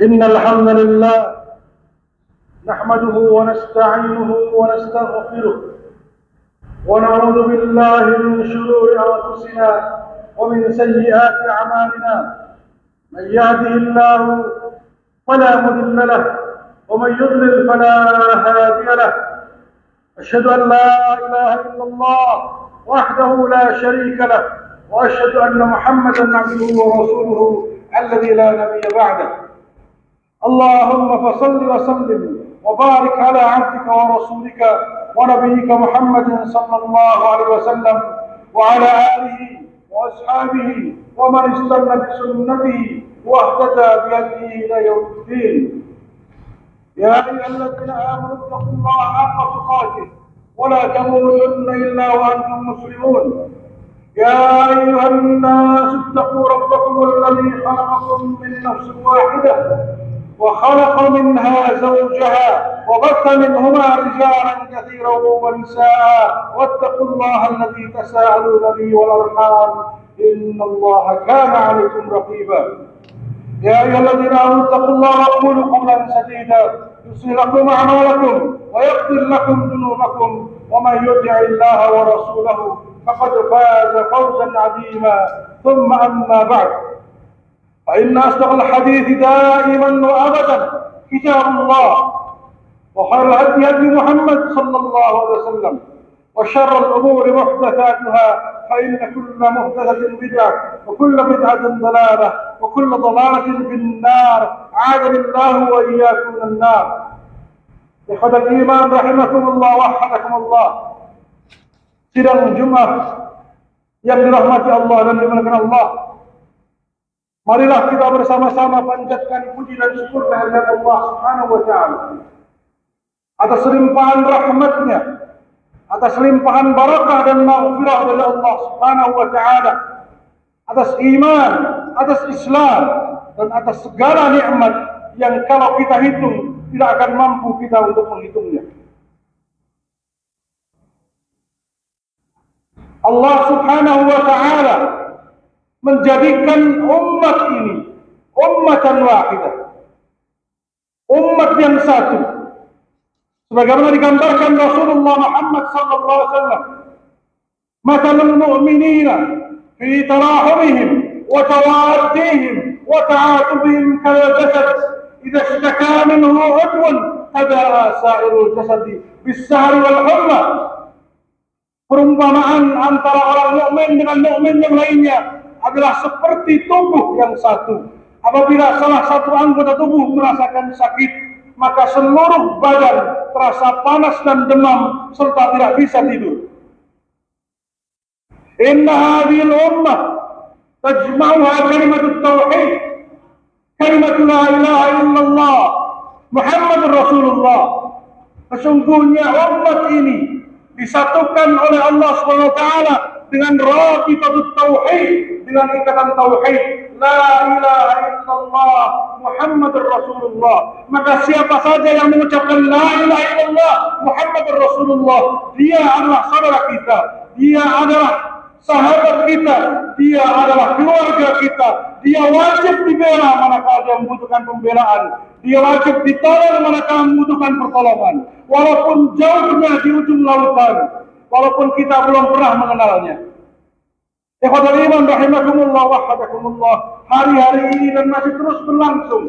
إن الحمد لله نحمده ونستعينه ونستغفره ونعوذ بالله من شرور أنفسنا ومن سيئات أعمالنا. من يهده الله فلا مضل له ومن يضلل فلا هادي له. أشهد أن لا إله إلا الله وحده لا شريك له، وأشهد أن محمدا عبده ورسوله الذي لا نبي بعده. اللهم فصل وسلم وبارك على عبدك ورسولك ونبيك محمد صلى الله عليه وسلم وعلى آله وأصحابه ومن استنى بسنته واهتدى بهديه إلى يوم الدين. يا أيها الذين آمنوا اتقوا الله حق تقاته ولا تموتن إلا وأنتم مسلمون. يا أيها الناس اتقوا ربكم الذي خلقكم من نفس واحدة وخلق منها زوجها وبث منهما رجالا كثيرا ونساء، واتقوا الله الذي تساءلون به والأرحام إن الله كان عليكم رقيبا. يا أيها الذين آمنوا اتقوا الله وقولوا قولا سديدا يصلح لكم أعمالكم ويغفر لكم ذنوبكم، ومن يطع الله ورسوله فقد فاز فوزا عظيما. ثم أما بعد، فإن أصدق الحديث دائما وأبدا كتاب الله، وخير الهدي هدي محمد صلى الله عليه وسلم، وشر الأمور محدثاتها، فإن كل محدثة بدعة وكل بدعة ضلالة وكل ضلالة في النار. أعاذني الله وإياكم من النار. إخوة الإيمان رحمكم الله وحدكم الله. Sidang Jumat yang dirahmati Allah dan dimuliakan Allah, marilah kita bersama-sama panjatkan puji dan syukur kehadirat Allah Subhanahu wa Ta'ala atas limpahan rahmatnya, atas limpahan barakah dan maghfirah dari Allah Subhanahu wa Ta'ala, atas iman, atas Islam, dan atas segala nikmat yang kalau kita hitung tidak akan mampu kita untuk menghitungnya. Allah Subhanahu wa Ta'ala menjadikan umat ini ummatan wahidah, umat yang satu, sebagaimana digambarkan Rasulullah Muhammad sallallahu alaihi wasallam. Mathalul mu'minina fi tarahumihim wa tawaddihim wa ta'atubihim kal jasad idza ishtaka minhu 'udwun tada'a sa'irul jasadi bis-sahri wal humma. Perumpamaan antara orang mukmin dengan mukmin yang lainnya adalah seperti tubuh yang satu. Apabila salah satu anggota tubuh merasakan sakit, maka seluruh badan terasa panas dan demam serta tidak bisa tidur. Inna hadhil ummah tajma'uha kalimatut tauhid, kalimat la ilaha illallah Muhammadur Rasulullah. Sesungguhnya umat ini disatukan oleh Allah Subhanahu wa Ta'ala dengan rabitatut tauhid, dengan ikatan tauhid, la ilaha illallah Muhammadur Rasulullah. Maka siapa saja yang mengucapkan la ilaha illallah Muhammadur Rasulullah, dia adalah saudara kita, dia adalah sahabat kita, dia adalah keluarga kita. Dia wajib dibela manakala dia membutuhkan pembelaan, dia wajib ditolong manakala membutuhkan pertolongan, walaupun jauhnya di ujung lautan, walaupun kita belum pernah mengenalnya. Ikhwatul iman rahimakumullah wahdakumullah. Hari-hari ini dan masih terus berlangsung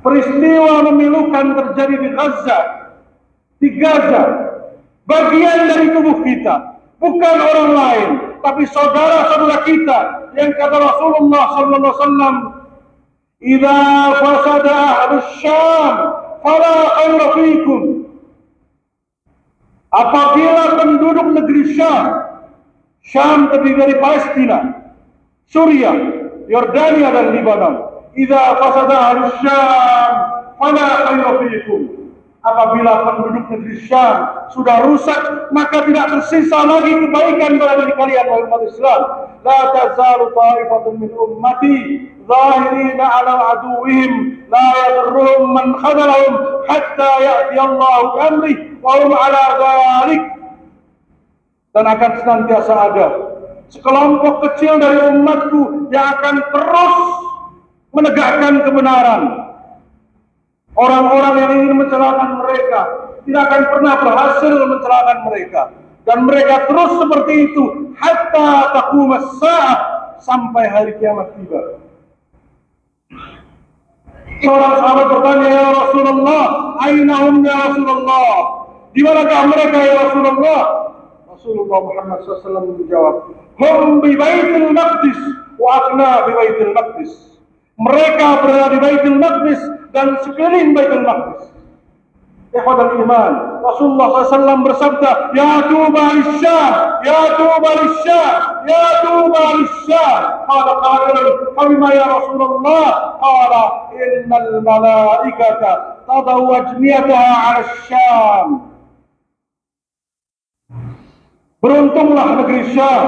peristiwa memilukan terjadi di Gaza, di Gaza, bagian dari tubuh kita, bukan orang lain, tapi saudara-saudara kita yang kata Rasulullah sallallahu alaihi wasallam, "Idza fasada ahlus Syam fala khayra fikum." Apabila penduduk negeri Syam terdiri dari Palestina, Suriah, Yordania dan Lebanon, "Idza fasada ahlus Syam fala khayra fikum." Apabila penduduk negeri Syam sudah rusak, maka tidak tersisa lagi kebaikan pada diri kalian, wahai umat Islam. La tazalu ta'ifatun min ummati zahirina 'ala aduwwihim la yadurruhum man khadalahum hatta ya'ti Allahu bi amrih wa hum 'ala dzalik. Dan akan senantiasa ada sekelompok kecil dari umatku yang akan terus menegakkan kebenaran. Orang-orang yang ingin mencelakakan mereka tidak akan pernah berhasil mencelakakan mereka. Dan mereka terus seperti itu hatta taqumas saah, sampai hari kiamat tiba. Seorang sahabat bertanya, ya Rasulullah, aina hum ya Rasulullah? Di manakah mereka ya Rasulullah? Rasulullah Muhammad SAW menjawab, hum bi Baitul Maqdis wa aqna bi Baitul Maqdis. Mereka berada di Baitul Maqdis dan sekeliling Baitul Maqdis. Ikhwatal iman, Rasulullah SAW bersabda, ya tuba lisyam, ya tuba lisyam, ya tuba lisyam. Qala qailun, fabima ya Rasulullah? Qala innal malaikata tadau ajniyataha 'ala Syam. Beruntunglah negeri Syam,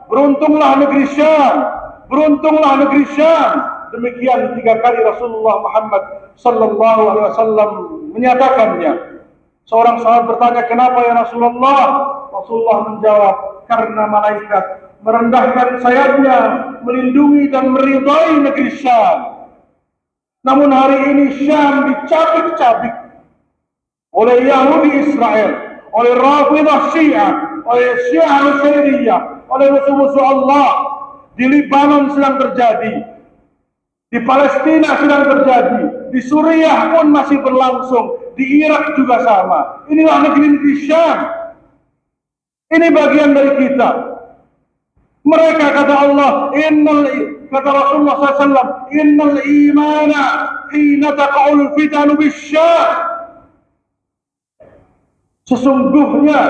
beruntunglah negeri Syam, beruntunglah negeri Syam. Demikian 3 kali Rasulullah Muhammad sallallahu alaihi wasallam menyatakannya. Seorang sahabat bertanya, kenapa ya Rasulullah? Rasulullah menjawab, karena malaikat merendahkan sayapnya melindungi dan meridai negeri Syam. Namun hari ini Syam dicabik-cabik oleh Yahudi Israel, oleh Rafidah Syiah, oleh Syiah Nusairiyah, oleh musuh-musuh Allah. Di Libanon sedang terjadi, di Palestina sedang terjadi, di Suriah pun masih berlangsung, di Irak juga sama. Inilah negeri-negeri Syam. Ini bagian dari kita. Mereka kata Allah, kata Rasulullah SAW, innal imana hina taqa'ul fitanu bisyam. Sesungguhnya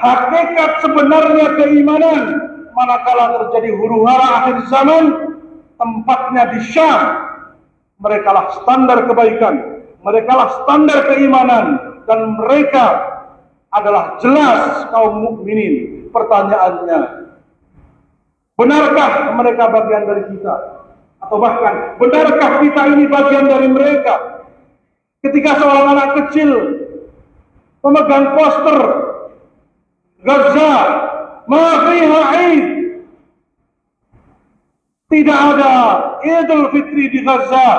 hakikat sebenarnya keimanan manakala terjadi huru-hara akhir zaman, tempatnya di Syam. Mereka lah standar kebaikan, mereka lah standar keimanan, dan mereka adalah jelas kaum mukminin. Pertanyaannya, benarkah mereka bagian dari kita? Atau bahkan, benarkah kita ini bagian dari mereka? Ketika seorang anak kecil memegang poster Gaza, ma fiha Eid, tidak ada Idul Fitri di Gaza,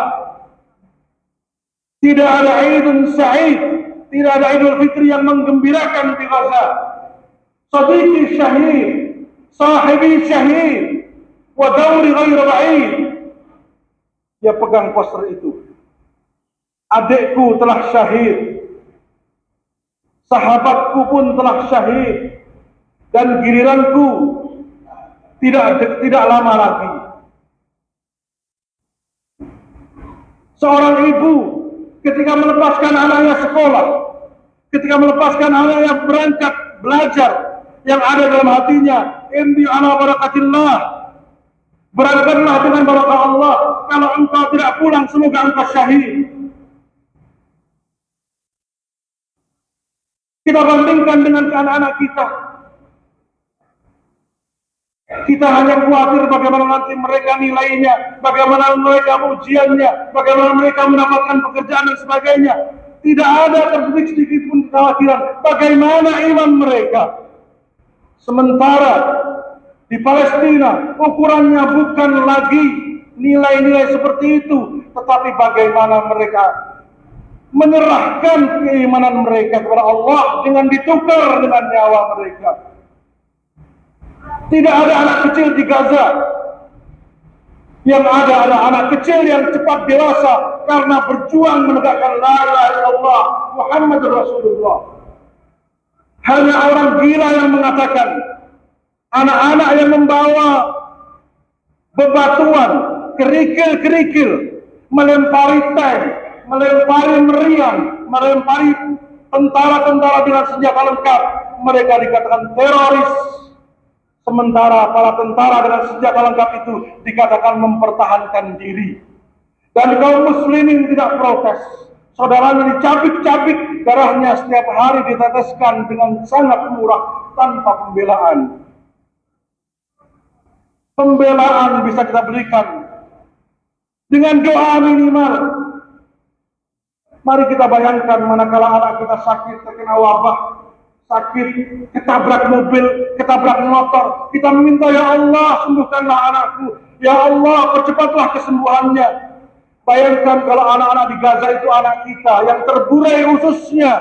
tidak ada Idul Sa'id, tidak ada Idul Fitri yang menggembirakan di Gaza. Sadiqi syahid, sahibi syahid, wa dawri ghairu ba'id. Dia pegang poster itu. Adikku telah syahid, sahabatku pun telah syahid, dan giliranku tidak lama lagi. Seorang ibu ketika melepaskan anaknya sekolah, ketika melepaskan anaknya berangkat belajar, yang ada dalam hatinya, imdi ala barakatillah, berangkatlah dengan barakah Allah. Kalau engkau tidak pulang, semoga engkau syahid. Kita bandingkan dengan anak-anak kita. Kita hanya khawatir bagaimana nanti mereka nilainya, bagaimana mereka ujiannya, bagaimana mereka mendapatkan pekerjaan dan sebagainya. Tidak ada terbetik sedikit pun kekhawatiran bagaimana iman mereka. Sementara di Palestina ukurannya bukan lagi nilai-nilai seperti itu, tetapi bagaimana mereka menyerahkan keimanan mereka kepada Allah dengan ditukar dengan nyawa mereka. Tidak ada anak kecil di Gaza. Yang ada adalah anak kecil yang cepat dewasa karena berjuang menegakkan la ilaha illallah Muhammadur Rasulullah. Hanya orang gila yang mengatakan, anak-anak yang membawa bebatuan, kerikil-kerikil, melempari tank, melempari meriam, melempari tentara-tentara dengan senjata lengkap, mereka dikatakan teroris. Sementara para tentara dengan senjata lengkap itu dikatakan mempertahankan diri. Dan kaum muslimin tidak protes. Saudaranya dicabik-cabik, darahnya setiap hari diteteskan dengan sangat murah tanpa pembelaan. Pembelaan bisa kita berikan dengan doa minimal. Mari kita bayangkan manakala anak kita sakit, terkena wabah, sakit, ketabrak mobil, ketabrak motor, kita meminta, ya Allah sembuhkanlah anakku, ya Allah percepatlah kesembuhannya. Bayangkan kalau anak-anak di Gaza itu anak kita, yang terburai ususnya,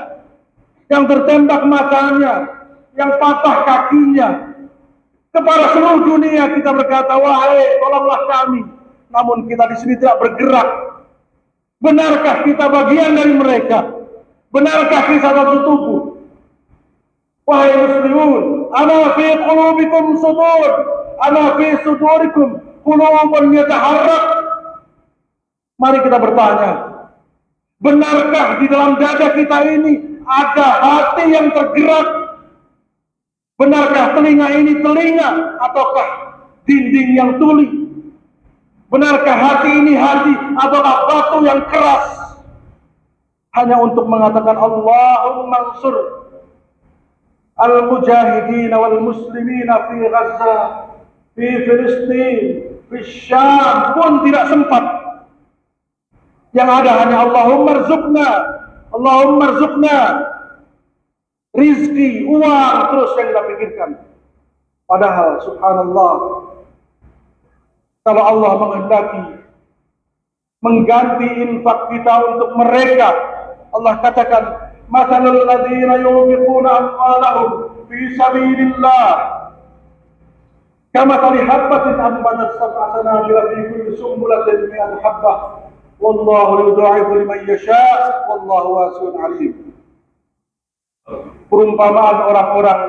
yang tertembak matanya, yang patah kakinya. Kepada seluruh dunia kita berkata, wahai tolonglah kami. Namun kita di sini tidak bergerak. Benarkah kita bagian dari mereka? Benarkah kita satu tubuh? Wahai muslimun, ana fi qulubikum sudur, ana fi sudurikum qulubun yataharrak. Mari kita bertanya, benarkah di dalam dada kita ini ada hati yang tergerak? Benarkah telinga ini telinga ataukah dinding yang tuli? Benarkah hati ini hati ataukah batu yang keras? Hanya untuk mengatakan Allahumma ansur al-mujahidin wal muslimin fi Gaza, fi Filistin, fi Syam pun tidak sempat. Yang ada hanya Allahumma rzuqna rizki, uang terus yang kita pikirkan. Padahal subhanallah, kalau Allah menghendaki mengganti infak kita untuk mereka, Allah katakan mathalul ladzina yunfiquna amwalahum fi sabilillah kamathali habbatin anbatat sab'a sanabila fi kulli sumbulatin mi'atu habbah wallahu yudha'ifu liman yasha' wallahu wasi'un 'alim. Perumpamaan orang-orang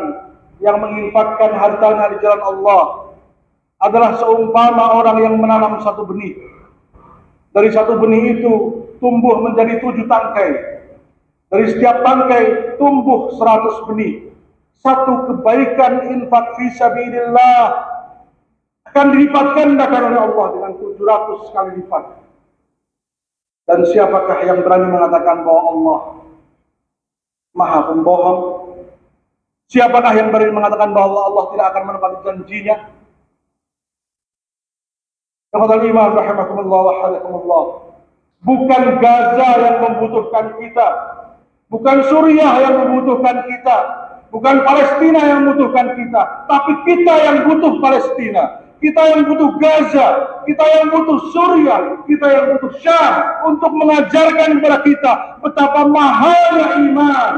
yang menginfakkan hartanya di jalan Allah adalah seumpama orang yang menanam satu benih. Dari satu benih itu tumbuh menjadi 7 tangkai. Dari setiap tangkai tumbuh 100 benih. Satu kebaikan infak fisabilillah akan dilipat gandakan oleh Allah dengan 700 kali lipat. Dan siapakah yang berani mengatakan bahwa Allah Maha pembohong? Siapakah yang berani mengatakan bahwa Allah tidak akan menepati janjinya? Kepada iman rahimakumullah wa hadakumullah. Bukan Gaza yang membutuhkan kita, bukan Suriah yang membutuhkan kita, bukan Palestina yang membutuhkan kita, tapi kita yang butuh Palestina, kita yang butuh Gaza, kita yang butuh Suriah, kita yang butuh Syam untuk mengajarkan kepada kita betapa mahalnya iman.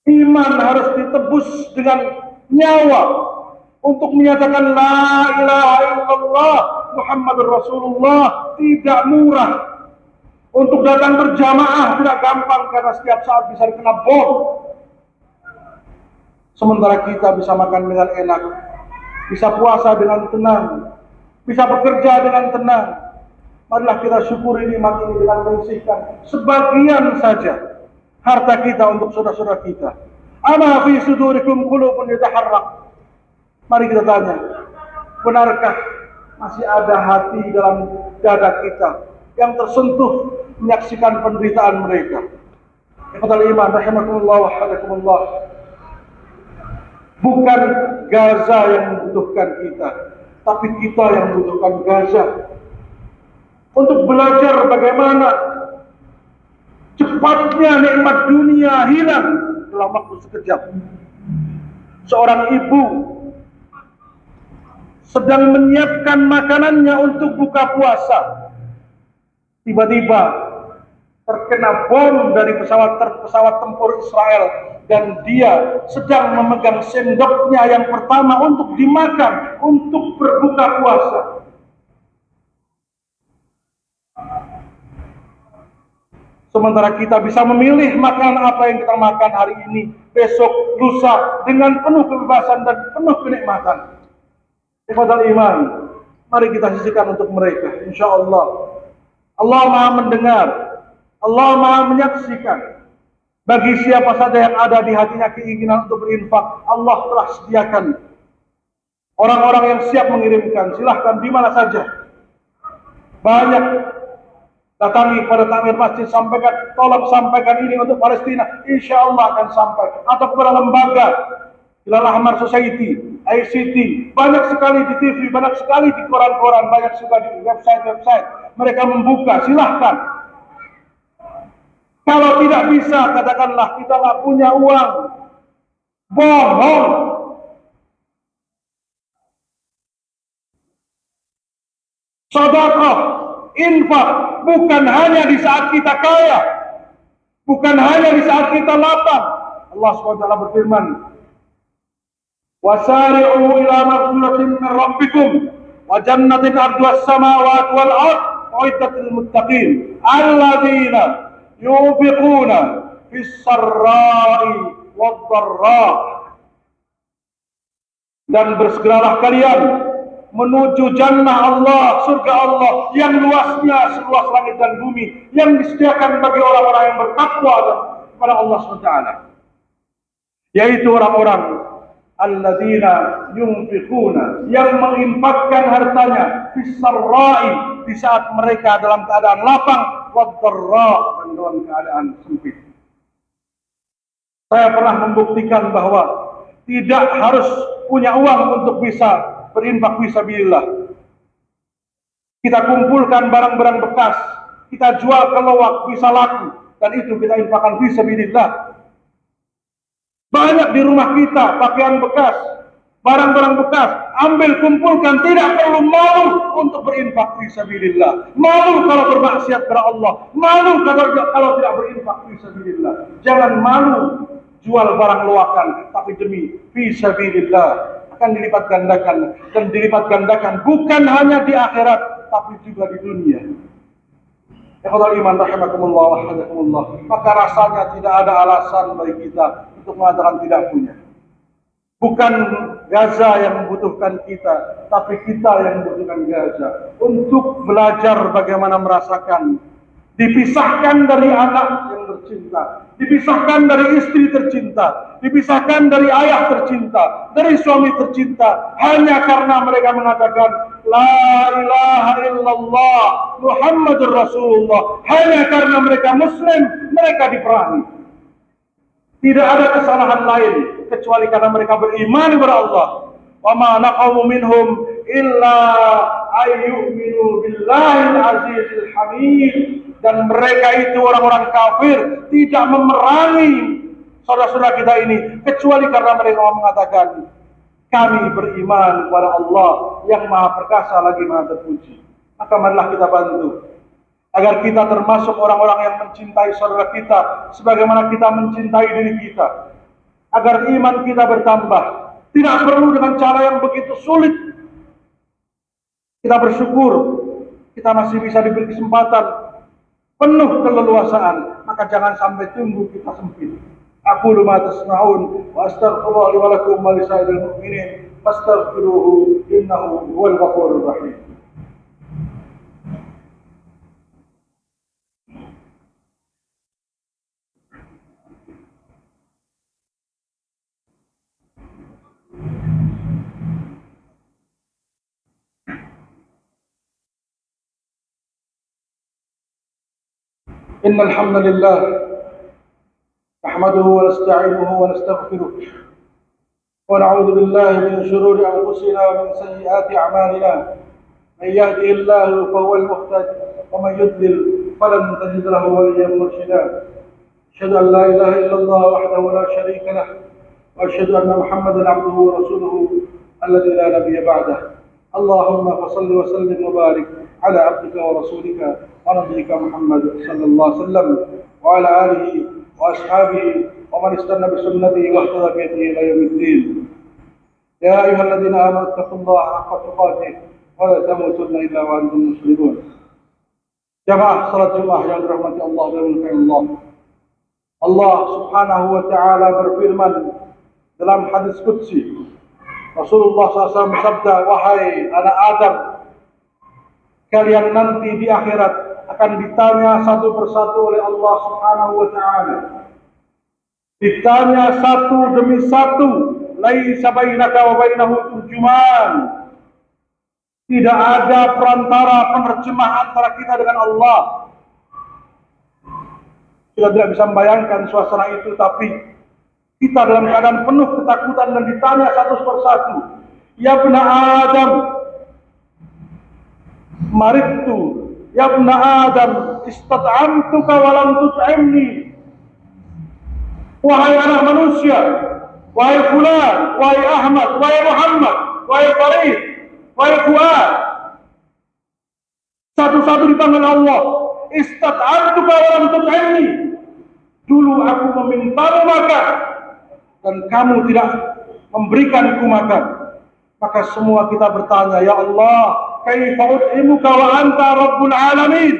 Iman harus ditebus dengan nyawa untuk menyatakan la ilaha illallah Muhammadur Rasulullah tidak murah. Untuk datang berjamaah tidak gampang karena setiap saat bisa dikena bom. Sementara kita bisa makan dengan enak, bisa puasa dengan tenang, bisa bekerja dengan tenang. Marilah kita syukuri nikmat ini dengan menyisihkan sebagian saja harta kita untuk saudara-saudara kita. Ama fi sudurikum qulubun yataharrak. Mari kita tanya, benarkah masih ada hati dalam dada kita yang tersentuh menyaksikan penderitaan mereka? Ikhwatal iman rahimakumullah wa hadakumullah. Bukan Gaza yang membutuhkan kita, tapi kita yang membutuhkan Gaza. Untuk belajar bagaimana cepatnya nikmat dunia hilang dalam waktu sekejap. Seorang ibu sedang menyiapkan makanannya untuk buka puasa. Tiba-tiba terkena bom dari pesawat tempur Israel dan dia sedang memegang sendoknya yang pertama untuk dimakan untuk berbuka puasa. Sementara kita bisa memilih makanan apa yang kita makan hari ini, besok, lusa dengan penuh kebebasan dan penuh kenikmatan. Ikhwatal iman, mari kita sisihkan untuk mereka. Insya Allah, Allah Maha mendengar, Allah Maha menyaksikan. Bagi siapa saja yang ada di hatinya keinginan untuk berinfak, Allah telah sediakan orang-orang yang siap mengirimkan. Silahkan di mana saja. Banyak datangi pada takmir masjid, sampaikan, tolong sampaikan ini untuk Palestina. Insya Allah akan sampai. Atau kepada lembaga Hilal Ahmar Society, ICT, banyak sekali di TV, banyak sekali di koran-koran, banyak juga di website-website. Mereka membuka, silahkan. Kalau tidak bisa, katakanlah kita nggak punya uang. Bohong. sedekah, infak, bukan hanya di saat kita kaya, bukan hanya di saat kita lapang. Allah SWT berfirman, wasari'u ila maghfiratin min rabbikum wa jannatin 'arduha as-samawati wal ard u'iddat lil muttaqin alladzina yunfiquna fis sarra'i wad dharra. Dan bersegeralah kalian menuju jannah Allah, surga Allah yang luasnya seluas langit dan bumi, yang disediakan bagi orang-orang yang bertakwa kepada Allah SWT, yaitu orang-orang alladzina yunfiquna, yang menginfakkan hartanya fis-sarra'i, di saat mereka dalam keadaan lapang, wad-dharra, dan dalam keadaan sempit. Saya pernah membuktikan bahwa tidak harus punya uang untuk bisa berinfak fisabilillah. Kita kumpulkan barang-barang bekas, kita jual ke lowak, bisa laku, dan itu kita infakkan fisabilillah. Banyak di rumah kita pakaian bekas, barang-barang bekas, ambil, kumpulkan, tidak perlu malu untuk berinfak fisabilillah. Malu kalau bermaksiat kepada Allah, malu kalau tidak berinfak fisabilillah. Jangan malu jual barang loakan, tapi demi fisabilillah akan dilipat gandakan, dan dilipat gandakan bukan hanya di akhirat tapi juga di dunia. Ikhwatal iman rahimakumullah wa hadakumullah. Maka rasanya tidak ada alasan bagi kita untuk mengatakan tidak punya. Bukan Gaza yang membutuhkan kita, tapi kita yang membutuhkan Gaza untuk belajar bagaimana merasakan dipisahkan dari anak yang tercinta, dipisahkan dari istri tercinta, dipisahkan dari ayah tercinta, dari suami tercinta, hanya karena mereka mengatakan la ilaha illallah Muhammadur Rasulullah. Hanya karena mereka muslim, mereka diperangi. Tidak ada kesalahan lain kecuali karena mereka beriman kepada Allah. Wa ma naqamu minhum illa ayyuminu billahil azizil hamid. Dan mereka itu orang-orang kafir tidak memerangi saudara-saudara kita ini kecuali karena mereka mengatakan kami beriman kepada Allah yang maha perkasa lagi maha terpuji. Maka marilah kita bantu agar kita termasuk orang-orang yang mencintai saudara kita sebagaimana kita mencintai diri kita, agar iman kita bertambah. Tidak perlu dengan cara yang begitu sulit. Kita bersyukur kita masih bisa diberi kesempatan penuh keleluasaan, maka jangan sampai tunggu kita sempit. Aku ma tasma'un wa astaghfirullah li wa lakum wa lisairil mu'minin fastaghfiruhu innahu huwal ghafurur rahim. إن الحمد لله نحمده ونستعينه ونستغفره ونعوذ بالله من شرور أنفسنا ومن سيئات أعمالنا. من يهده الله فهو المهتد ومن يضلل فلن تجد له وليا مرشدا. أشهد أن لا إله إلا الله وحده لا شريك له وأشهد أن محمدا عبده ورسوله الذي لا نبي بعده. اللهم فصل وسلم وبارك على عبدك ورسولك ونبيك محمد صلى الله عليه وسلم وعلى آله وأصحابه ومن استنى بسنته واهتدى بهديه إلى يوم الدين. يا أيها الذين آمنوا اتقوا الله حق تقاته ولا تموتن إلا وأنتم مسلمون. Jamaah salat Jumat yang dirahmati Allah dan dimuliakan Allah. Allah Subhanahu wa taala berfirman dalam hadis qudsi. Rasulullah SAW bersabda, wahai anak Adam, kalian nanti di akhirat akan ditanya satu persatu oleh Allah Subhanahu wa taala. Ditanya satu demi satu, laisa bainaka wa bainahu turjuman. Tidak ada perantara penerjemah antara kita dengan Allah. Kita tidak bisa membayangkan suasana itu, tapi kita dalam keadaan penuh ketakutan dan ditanya satu persatu. Ya ibna Adam, maridtu. Ya ibna Adam, istat'amtuka wa lam tut'imni. Wahai anak manusia, wahai fulan, wahai Ahmad, wahai Muhammad, wahai Farid, wahai Fuad, Satu-satu di tangan Allah. Istat'antuka wa lam tut'imni. Dulu aku memintamu makan dan kamu tidak memberikanku makan. Maka semua kita bertanya, ya Allah, kaifa ud'imuka wa anta rabbul alamin?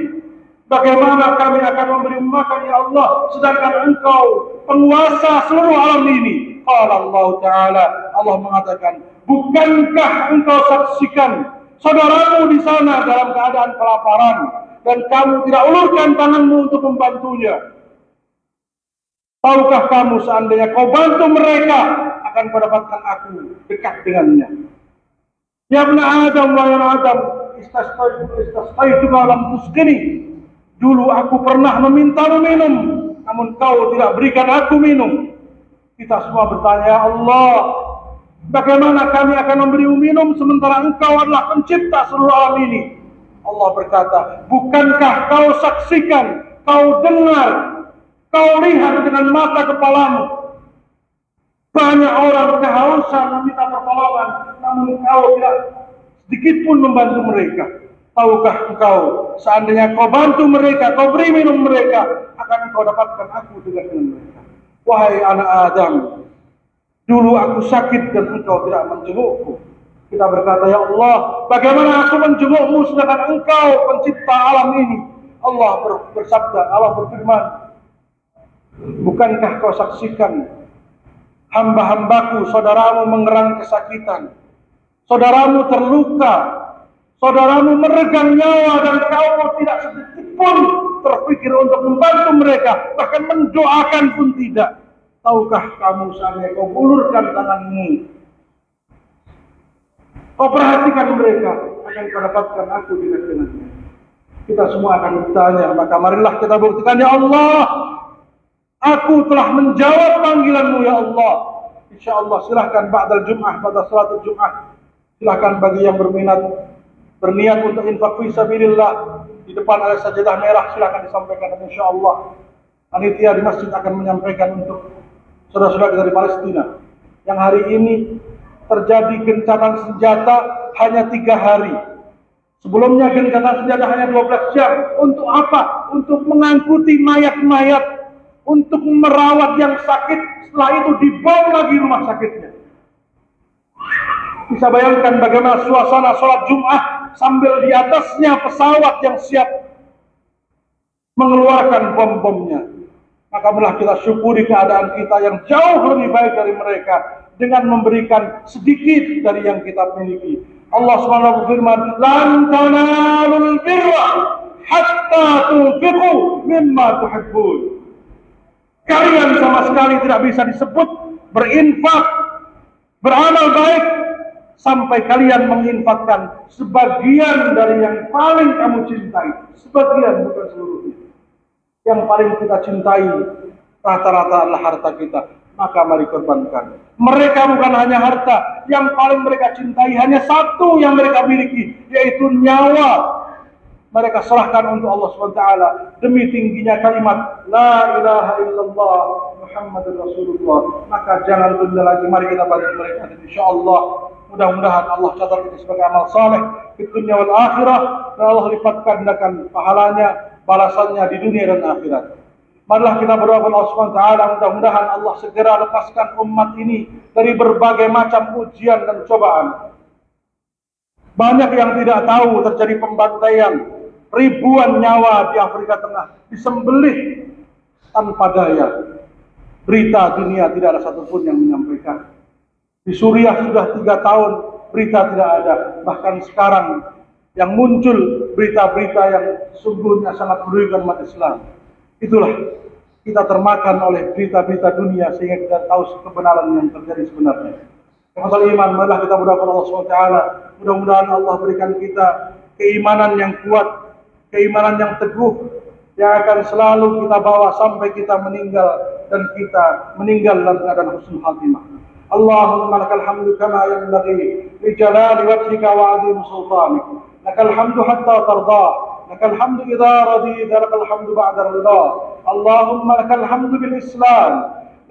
Bagaimana kami akan memberi makan ya Allah sedangkan engkau penguasa seluruh alam ini? Qala Allah Ta'ala, Allah mengatakan, bukankah engkau saksikan saudaramu di sana dalam keadaan kelaparan dan kamu tidak ulurkan tanganmu untuk membantunya? Tahukah kamu seandainya kau bantu mereka akan kau dapatkan aku dekat dengannya? Ya ibn Adam wa ya Adam, istasqaituka lam tusqini. Dulu aku pernah memintamu minum, namun kau tidak berikan aku minum. Kita semua bertanya, ya Allah, bagaimana kami akan memberimu minum sementara engkau adalah pencipta seluruh alam ini? Allah berkata, bukankah kau saksikan, kau dengar, kau lihat dengan mata kepalamu? Banyak orang kehausan meminta pertolongan, namun kau tidak sedikit pun membantu mereka. Tahukah engkau, seandainya kau bantu mereka, kau beri minum mereka, akan engkau dapatkan aku dekat dengan mereka. Wahai anak Adam, dulu aku sakit dan engkau tidak menjengukku. Kita berkata, ya Allah, bagaimana aku menjengukmu sedangkan engkau pencipta alam ini? Allah bersabda, Allah berfirman, bukankah kau saksikan hamba-hambaku, saudaramu mengerang kesakitan, saudaramu terluka, saudaramu meregang nyawa dan kau tidak sedetik pun terpikir untuk membantu mereka, bahkan mendoakan pun tidak. Tahukah kamu seandainya kau ulurkan tanganmu, kau perhatikan mereka, akan kau dapatkan aku dekat dengannya. Kita semua akan bertanya, maka marilah kita buktikan, ya Allah, aku telah menjawab panggilanmu ya Allah. InsyaAllah silahkan ba'dal Jum'ah, pada salatul Jum'ah, silahkan bagi yang berniat untuk infak fi sabilillah, di depan ada sajadah merah, silahkan disampaikan. Dan insyaallah panitia di masjid akan menyampaikan untuk saudara-saudara kita di Palestina yang hari ini terjadi gencatan senjata hanya 3 hari. Sebelumnya gencatan senjata hanya 12 jam. Untuk apa? Untuk mengangkuti mayat-mayat, untuk merawat yang sakit, setelah itu dibom lagi rumah sakitnya. Bisa bayangkan bagaimana suasana sholat Jum'ah sambil di atasnya pesawat yang siap mengeluarkan bom-bomnya. Maka marilah kita syukuri keadaan kita yang jauh lebih baik dari mereka dengan memberikan sedikit dari yang kita miliki. Allah SWT berfirman, "Lan tanalul birra hatta tunfiqu mimma tuhibbun." Kalian sama sekali tidak bisa disebut berinfak, beramal baik sampai kalian menginfakkan sebagian dari yang paling kamu cintai. Sebagian, bukan seluruhnya. Yang paling kita cintai rata-rata adalah harta kita. Maka mari korbankan. Mereka bukan hanya harta, yang paling mereka cintai hanya satu yang mereka miliki, yaitu nyawa. Mereka serahkan untuk Allah SWT demi tingginya kalimat La ilaha illallah Muhammadur Rasulullah. Maka jangan tunda lagi, mari kita bantu mereka. Dan insyaallah mudah-mudahan Allah catat ini sebagai amal saleh di dunia wal akhirah, dan Allah lipat gandakan pahalanya, balasannya di dunia dan akhirat. Marilah kita berdoa kepada Allah SWT, mudah-mudahan Allah segera lepaskan umat ini dari berbagai macam ujian dan cobaan. Banyak yang tidak tahu terjadi pembantaian, ribuan nyawa di Afrika Tengah disembelih tanpa daya. Berita dunia tidak ada satupun yang menyampaikan. Di Suriah sudah 3 tahun berita tidak ada. Bahkan sekarang yang muncul berita-berita yang sungguhnya sangat merugikan umat Islam. Itulah, kita termakan oleh berita-berita dunia sehingga kita tahu kebenaran yang terjadi sebenarnya. Masalah iman, marilah kita berdoa kepada Allah SWT. Mudah-mudahan Allah berikan kita keimanan yang kuat, keimanan yang teguh, yang akan selalu kita bawa sampai kita meninggal, dan kita meninggal dalam keadaan husnul khatimah. Allahumma lakal hamdu kama yanbaghi li jalali wajhika wa 'azimi sultanik. Lakal hamdu hatta tardah. Lakal hamdu idza radita, lakal hamdu ba'da ridha. Allahumma lakal hamdu bil Islam,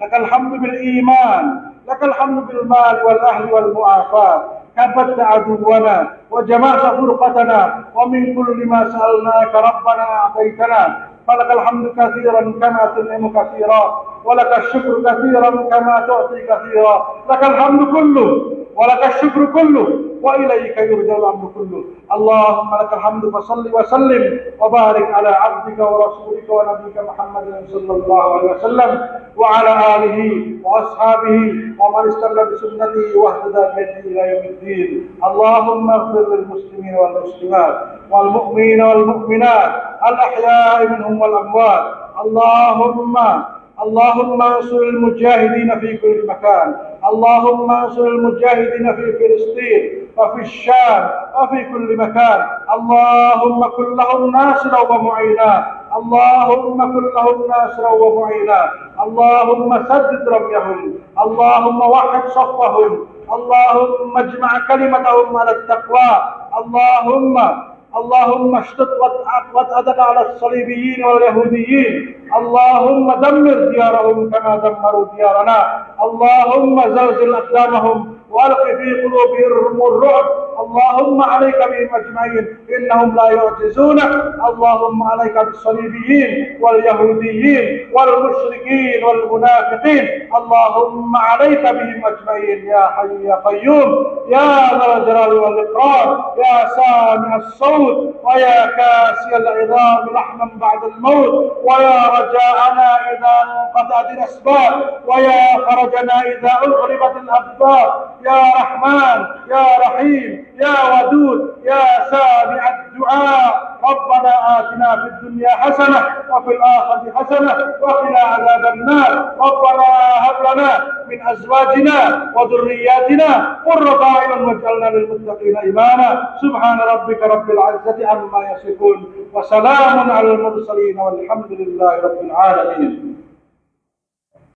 lakal hamdu bil iman, lakal hamdu bil mal wal ahli wal mu'afat. كبت عدونا وجمعت فرقتنا، ومن كل ما سألناك ربنا أعطيتنا، فلك الحمد كثيرا كما تنعم كثيرا، ولك الشكر كثيرا كما تعطي كثيرا، لك الحمد كله ولك الشكر كله، وإليك يرجع الأمر كله. اللهم لك الحمد، فصل وسلم وبارك على عبدك ورسولك ونبيك محمد صلى الله عليه وسلم وعلى آله وأصحابه ومن استنى بسنته واهتدى بهديه إلى يوم الدين. اللهم اغفر للمسلمين والمسلمات والمؤمنين والمؤمنات الأحياء منهم والأموات. اللهم انصر المجاهدين في كل مكان، اللهم انصر المجاهدين في فلسطين وفي الشام وفي كل مكان. اللهم كن لهم ناصرا ومعينا، اللهم كن لهم ناصرا ومعينا. اللهم سدد رميهم، اللهم وحد صفهم، اللهم اجمع كلمتهم على التقوى. اللهم اشتد وطأتك على الصليبيين واليهوديين. اللهم دمر ديارهم كما دمروا ديارنا. اللهم زلزل أقدامهم والق في قلوبهم الرعب. اللهم عليك بهم اجمعين انهم لا يعجزونك. اللهم عليك بالصليبيين واليهوديين والمشركين والمنافقين. اللهم عليك بهم اجمعين يا حي يا قيوم يا ذا الجلال والاكرام، يا سامع الصوت ويا كاسي العظام لحما بعد الموت، ويا رجاءنا اذا انقطعت الاسباب، ويا فرجنا اذا اغلبت الابواب، يا رحمن يا رحيم يا ودود يا سامع الدعاء. ربنا آتنا في الدنيا حسنة وفي الآخرة حسنة وقنا عذاب النار. ربنا هب لنا من أزواجنا وذرياتنا قرة أعين واجعلنا للمتقين إماما. سبحان ربك رب العزة عما يصفون وسلام على المرسلين والحمد لله رب العالمين.